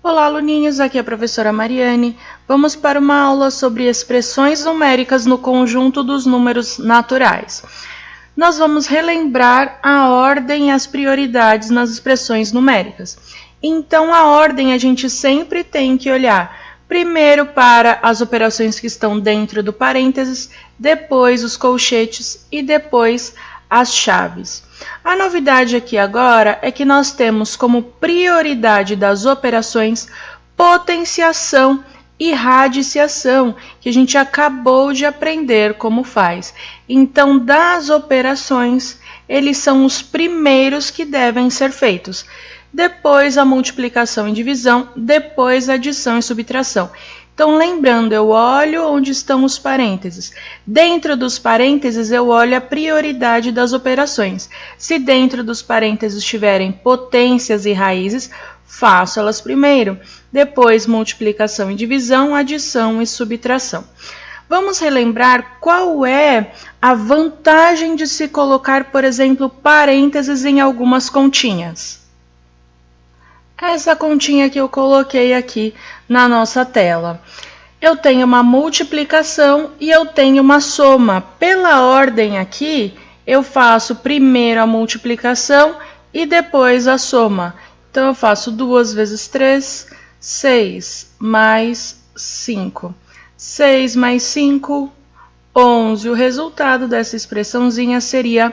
Olá, aluninhos! Aqui é a professora Mariane. Vamos para uma aula sobre expressões numéricas no conjunto dos números naturais. Nós vamos relembrar a ordem e as prioridades nas expressões numéricas. Então, a ordem a gente sempre tem que olhar primeiro para as operações que estão dentro do parênteses, depois os colchetes e depois as chaves. A novidade aqui agora é que nós temos como prioridade das operações potenciação e radiciação, que a gente acabou de aprender como faz. Então, das operações, eles são os primeiros que devem ser feitos. Depois a multiplicação e divisão, depois a adição e subtração. Então, lembrando, eu olho onde estão os parênteses. Dentro dos parênteses, eu olho a prioridade das operações. Se dentro dos parênteses tiverem potências e raízes, faço elas primeiro. Depois, multiplicação e divisão, adição e subtração. Vamos relembrar qual é a vantagem de se colocar, por exemplo, parênteses em algumas continhas. Essa continha que eu coloquei aqui na nossa tela. Eu tenho uma multiplicação e eu tenho uma soma. Pela ordem aqui, eu faço primeiro a multiplicação e depois a soma. Então, eu faço 2 vezes 3, 6 mais 5. 6 mais 5, 11. O resultado dessa expressãozinha seria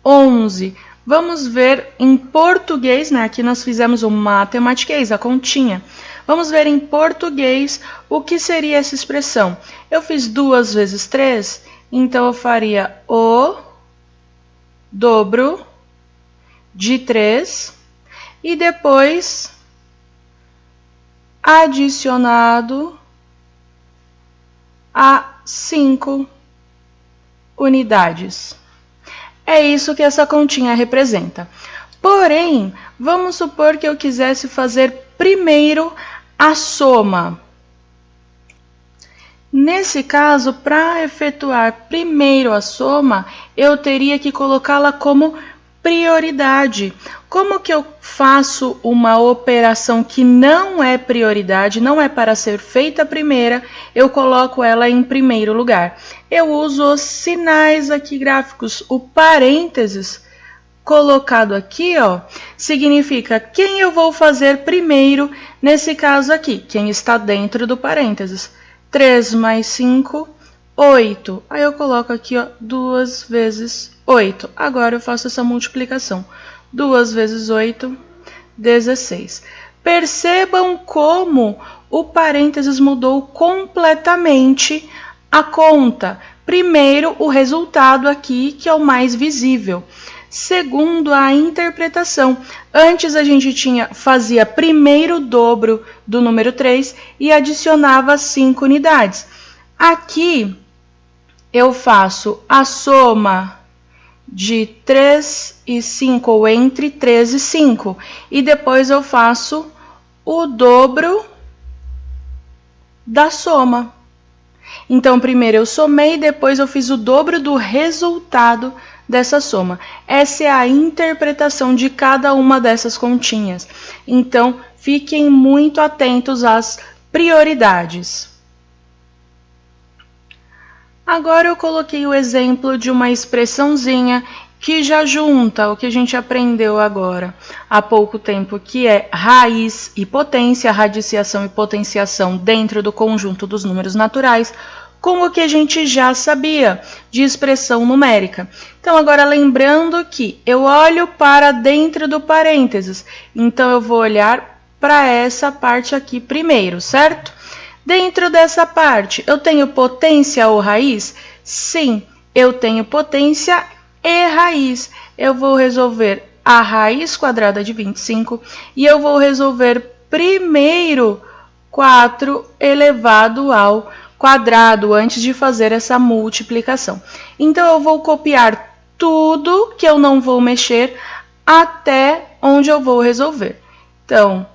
11. Vamos ver em português, né? Aqui nós fizemos o matematiquês, a continha. Vamos ver em português o que seria essa expressão. Eu fiz 2 vezes 3, então eu faria o dobro de 3 e depois adicionado a 5 unidades. É isso que essa continha representa. Porém, vamos supor que eu quisesse fazer primeiro a soma. Nesse caso, para efetuar primeiro a soma, eu teria que colocá-la como prioridade. Como que eu faço uma operação que não é prioridade, não é para ser feita primeira, eu coloco ela em primeiro lugar? Eu uso os sinais aqui gráficos. O parênteses colocado aqui, ó, significa quem eu vou fazer primeiro, nesse caso aqui, quem está dentro do parênteses. 3 mais 5, 8. Aí eu coloco aqui, ó, 2 vezes 8. Agora eu faço essa multiplicação. 2 vezes 8, 16. Percebam como o parênteses mudou completamente a conta. Primeiro, o resultado aqui, que é o mais visível. Segundo, a interpretação. Antes a gente fazia primeiro o dobro do número 3 e adicionava 5 unidades. Aqui eu faço a soma de 3 e 5, ou entre 3 e 5. E depois eu faço o dobro da soma. Então, primeiro eu somei, depois eu fiz o dobro do resultado dessa soma. Essa é a interpretação de cada uma dessas continhas. Então, fiquem muito atentos às prioridades. Agora eu coloquei o exemplo de uma expressãozinha que já junta o que a gente aprendeu agora há pouco tempo, que é raiz e potência, radiciação e potenciação dentro do conjunto dos números naturais, com o que a gente já sabia de expressão numérica. Então, agora lembrando que eu olho para dentro do parênteses, então eu vou olhar para essa parte aqui primeiro, certo? Dentro dessa parte, eu tenho potência ou raiz? Sim, eu tenho potência e raiz. Eu vou resolver a raiz quadrada de 25 e eu vou resolver primeiro 4 elevado ao quadrado antes de fazer essa multiplicação. Então, eu vou copiar tudo que eu não vou mexer até onde eu vou resolver. Então,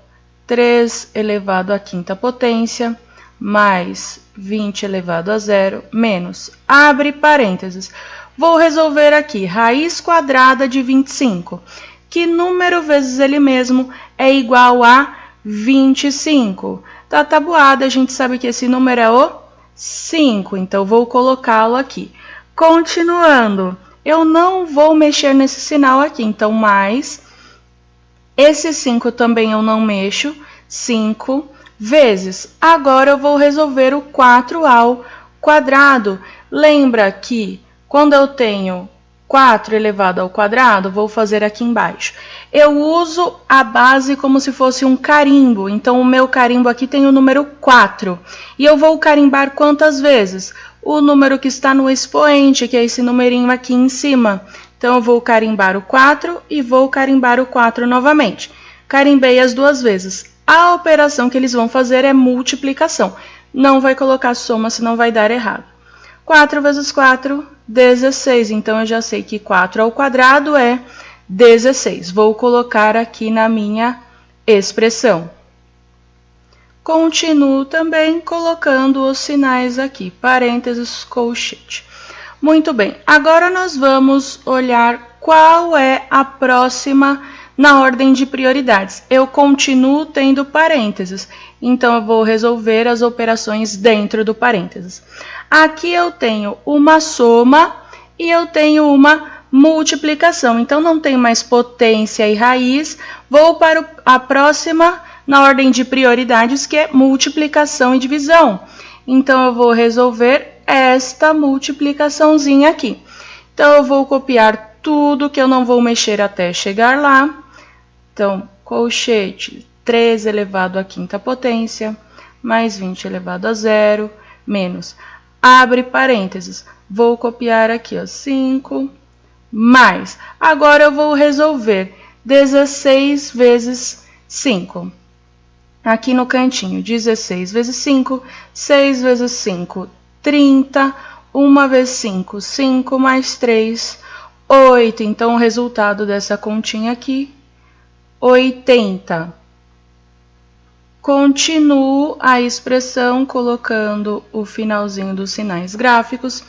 3 elevado à quinta potência mais 20 elevado a zero menos, abre parênteses. Vou resolver aqui, raiz quadrada de 25. Que número vezes ele mesmo é igual a 25. Tá tabuada, a gente sabe que esse número é o 5, então vou colocá-lo aqui. Continuando, eu não vou mexer nesse sinal aqui, então mais, esse 5 também eu não mexo, 5 vezes. Agora eu vou resolver o 4 ao quadrado. Lembra que quando eu tenho 4 elevado ao quadrado, vou fazer aqui embaixo. Eu uso a base como se fosse um carimbo. Então, o meu carimbo aqui tem o número 4. E eu vou carimbar quantas vezes? O número que está no expoente, que é esse numerinho aqui em cima. Então, eu vou carimbar o 4 e vou carimbar o 4 novamente. Carimbei as duas vezes. A operação que eles vão fazer é multiplicação. Não vai colocar soma, senão vai dar errado. 4 vezes 4, 16. Então, eu já sei que 4 ao quadrado é 16. Vou colocar aqui na minha expressão. Continuo também colocando os sinais aqui, parênteses, colchete. Muito bem, agora nós vamos olhar qual é a próxima na ordem de prioridades. Eu continuo tendo parênteses, então eu vou resolver as operações dentro do parênteses. Aqui eu tenho uma soma e eu tenho uma multiplicação, então não tem mais potência e raiz. Vou para a próxima na ordem de prioridades, que é multiplicação e divisão. Então, eu vou resolver esta multiplicaçãozinha aqui. Então, eu vou copiar tudo que eu não vou mexer até chegar lá. Então, colchete 3 elevado à quinta potência, mais 20 elevado a 0, menos, abre parênteses, vou copiar aqui, ó, 5, mais. Agora, eu vou resolver 16 vezes 5. Aqui no cantinho, 16 vezes 5, 6 vezes 5, 30, 1 vezes 5, 5 mais 3, 8. Então, o resultado dessa continha aqui, 80. Continuo a expressão colocando o finalzinho dos sinais gráficos.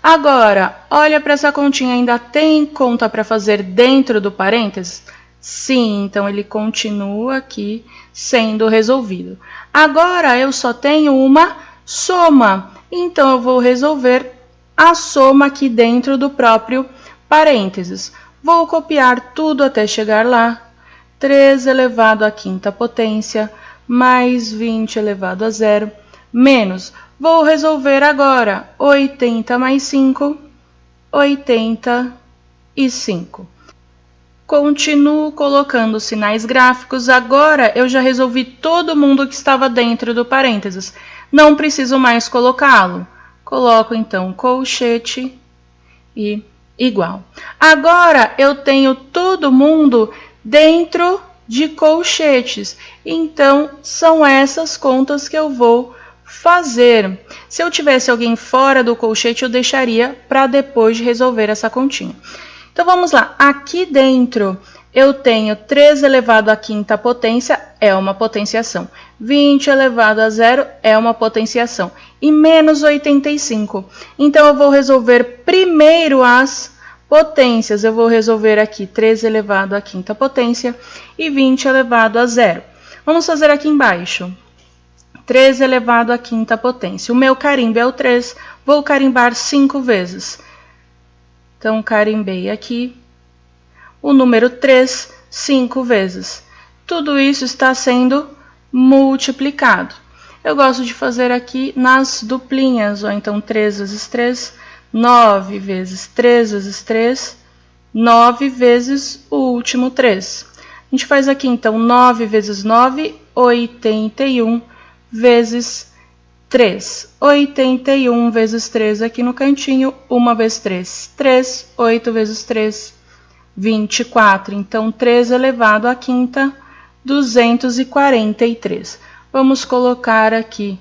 Agora, olha para essa continha, ainda tem conta para fazer dentro do parênteses? Sim, então ele continua aqui sendo resolvido. Agora, eu só tenho uma soma, então eu vou resolver a soma aqui dentro do próprio parênteses. Vou copiar tudo até chegar lá. 3 elevado à quinta potência, mais 20 elevado a 0, menos. Vou resolver agora 80 mais 5, 85. Continuo colocando sinais gráficos. Agora, eu já resolvi todo mundo que estava dentro do parênteses. Não preciso mais colocá-lo. Coloco, então, colchete e igual. Agora, eu tenho todo mundo dentro de colchetes. Então, são essas contas que eu vou fazer. Se eu tivesse alguém fora do colchete, eu deixaria para depois de resolver essa continha. Então, vamos lá. Aqui dentro, eu tenho 3 elevado à quinta potência, é uma potenciação. 20 elevado a 0 é uma potenciação. E menos 85. Então, eu vou resolver primeiro as potências. Eu vou resolver aqui 3 elevado à quinta potência e 20 elevado a 0. Vamos fazer aqui embaixo. 3 elevado à quinta potência. O meu carimbo é o 3. Vou carimbar 5 vezes. Então, carimbei aqui o número 3, 5 vezes. Tudo isso está sendo multiplicado. Eu gosto de fazer aqui nas duplinhas, ou então 3 vezes 3, 9 vezes 3 vezes 3, 9 vezes o último 3. A gente faz aqui, então, 9 vezes 9, 81 vezes 3. 81 vezes 3 aqui no cantinho, 1 vezes 3, 3, 8 vezes 3, 24. Então, 3 elevado à quinta, 243. Vamos colocar aqui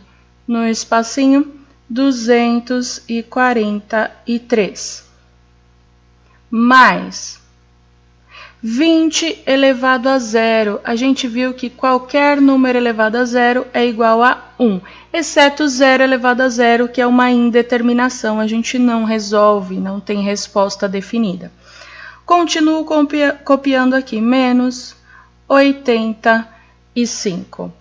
no espacinho 243. Mais 20 elevado a 0. A gente viu que qualquer número elevado a 0 é igual a 1, exceto 0 elevado a 0, que é uma indeterminação. A gente não resolve, não tem resposta definida. Continuo copiando aqui, menos 85. e 5.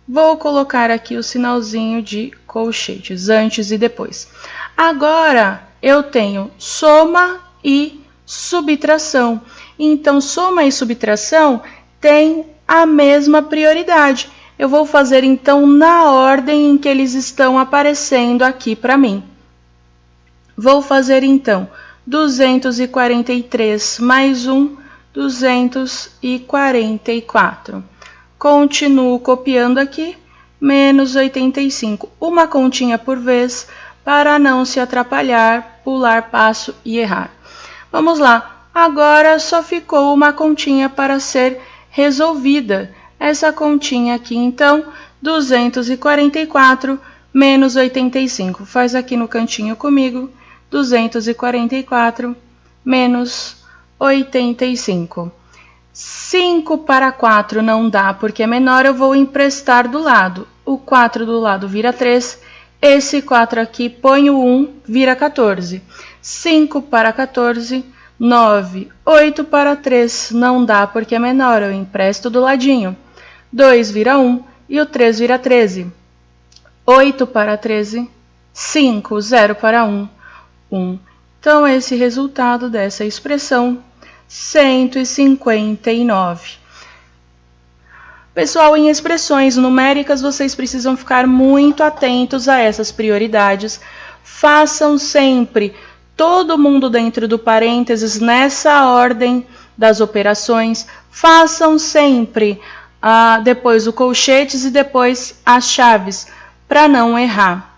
Vou colocar aqui o sinalzinho de colchetes, antes e depois. Agora, eu tenho soma e subtração. Então, soma e subtração têm a mesma prioridade. Eu vou fazer, então, na ordem em que eles estão aparecendo aqui para mim. Vou fazer, então, 243 mais 1, 244. Continuo copiando aqui, menos 85. Uma continha por vez, para não se atrapalhar, pular passo e errar. Vamos lá, agora só ficou uma continha para ser resolvida. Essa continha aqui, então, 244 menos 85. Faz aqui no cantinho comigo, 244 menos 85. 5 para 4 não dá, porque é menor, eu vou emprestar do lado. O 4 do lado vira 3, esse 4 aqui, põe o 1, vira 14. 5 para 14, 9. 8 para 3 não dá, porque é menor, eu empresto do ladinho. 2 vira 1 e o 3 vira 13. 8 para 13, 5. 0 para 1, 1. Então, esse resultado dessa expressão, 159. Pessoal, em expressões numéricas, vocês precisam ficar muito atentos a essas prioridades. Façam sempre todo mundo dentro do parênteses nessa ordem das operações. Façam sempre depois o colchetes e depois as chaves, para não errar.